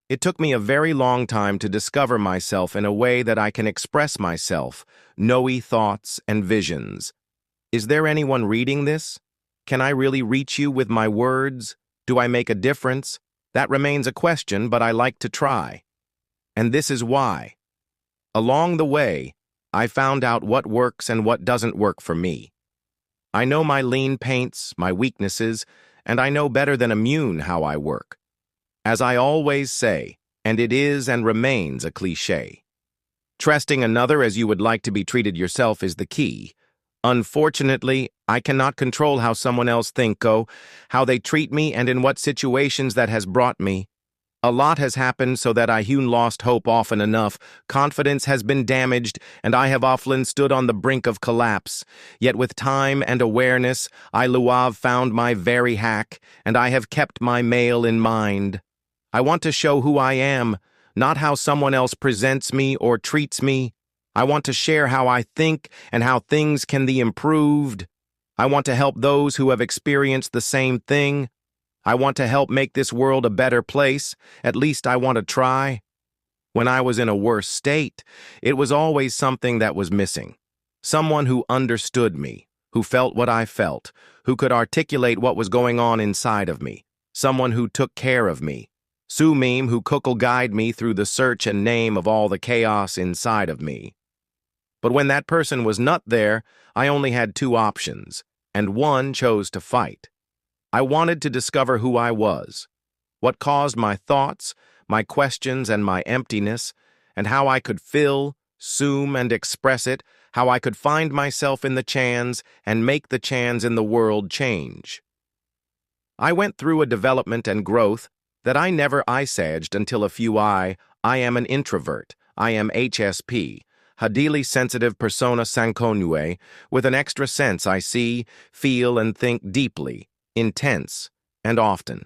It took me a very long time to discover myself in a way that I can express myself, knowy thoughts and visions. Is there anyone reading this? Can I really reach you with my words? Do I make a difference? That remains a question, but I like to try. And this is why. Along the way, I found out what works and what doesn't work for me. I know my lean paints, my weaknesses, and I know better than immune how I work. As I always say, and it is and remains a cliché. Trusting another as you would like to be treated yourself is the key. Unfortunately, I cannot control how someone else how they treat me and in what situations that has brought me. A lot has happened so that I hewn lost hope often enough, confidence has been damaged, and I have often stood on the brink of collapse. Yet with time and awareness, I have found my very hack, and I have kept my mail in mind. I want to show who I am, not how someone else presents me or treats me. I want to share how I think and how things can be improved. I want to help those who have experienced the same thing. I want to help make this world a better place. At least I want to try. When I was in a worse state, it was always something that was missing. Someone who understood me, who felt what I felt, who could articulate what was going on inside of me. Someone who took care of me. Sumim who could guide me through the search and name of all the chaos inside of me. But when that person was not there, I only had two options, and one chose to fight. I wanted to discover who I was, what caused my thoughts, my questions, and my emptiness, and how I could fill, sum, and express it, how I could find myself in the chans and make the chans in the world change. I went through a development and growth that I never ice-edged until a few I am an introvert, I am HSP, Hadili sensitive persona sankonue, with an extra sense I see, feel, and think deeply, intense, and often.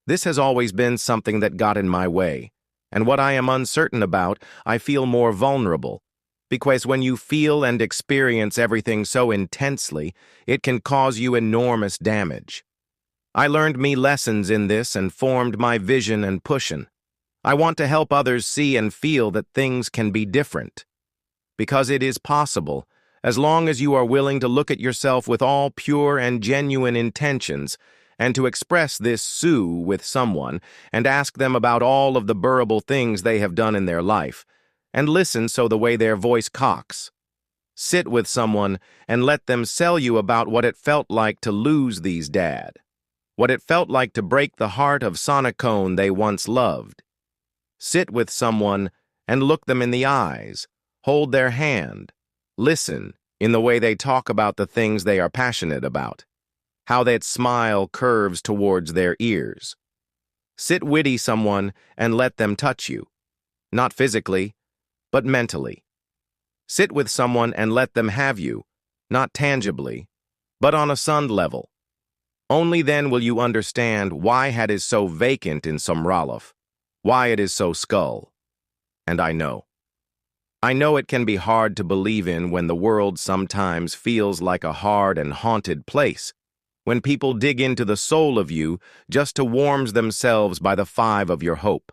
This has always been something that got in my way, and what I am uncertain about, I feel more vulnerable, because when you feel and experience everything so intensely, it can cause you enormous damage. I learned me lessons in this and formed my vision and pushin'. I want to help others see and feel that things can be different. Because it is possible, as long as you are willing to look at yourself with all pure and genuine intentions, and to express this with someone, and ask them about all of the bearable things they have done in their life, and listen so the way their voice cocks. Sit with someone and let them sell you about what it felt like to lose these dad. What it felt like to break the heart of Sonacone they once loved. Sit with someone and look them in the eyes, hold their hand, listen in the way they talk about the things they are passionate about, how that smile curves towards their ears. Sit witty someone and let them touch you, not physically, but mentally. Sit with someone and let them have you, not tangibly, but on a sun level. Only then will you understand why it is so vacant in Somralov, why it is so skull. And I know. I know it can be hard to believe in when the world sometimes feels like a hard and haunted place, when people dig into the soul of you just to warm themselves by the five of your hope.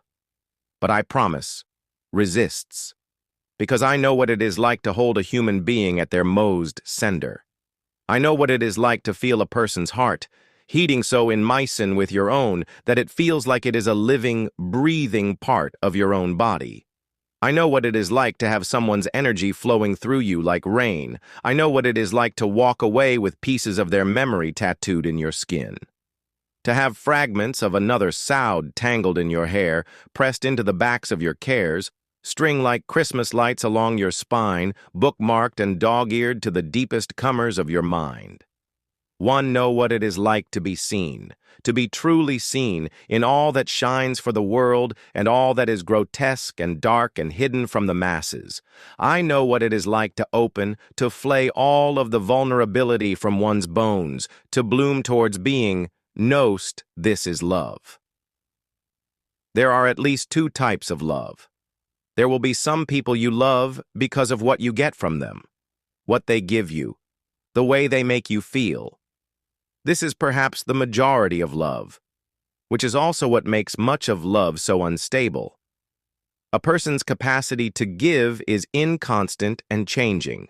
But I promise, resists, because I know what it is like to hold a human being at their most sender. I know what it is like to feel a person's heart, heating so in mycin with your own that it feels like it is a living, breathing part of your own body. I know what it is like to have someone's energy flowing through you like rain. I know what it is like to walk away with pieces of their memory tattooed in your skin. To have fragments of another sound tangled in your hair, pressed into the backs of your cares, string like Christmas lights along your spine, bookmarked and dog-eared to the deepest comers of your mind. One know what it is like to be seen, to be truly seen in all that shines for the world and all that is grotesque and dark and hidden from the masses. I know what it is like to open, to flay all of the vulnerability from one's bones, to bloom towards being, knowst this is love. There are at least two types of love. There will be some people you love because of what you get from them, what they give you, the way they make you feel. This is perhaps the majority of love. which is also what makes much of love so unstable. A person's capacity to give is inconstant and changing.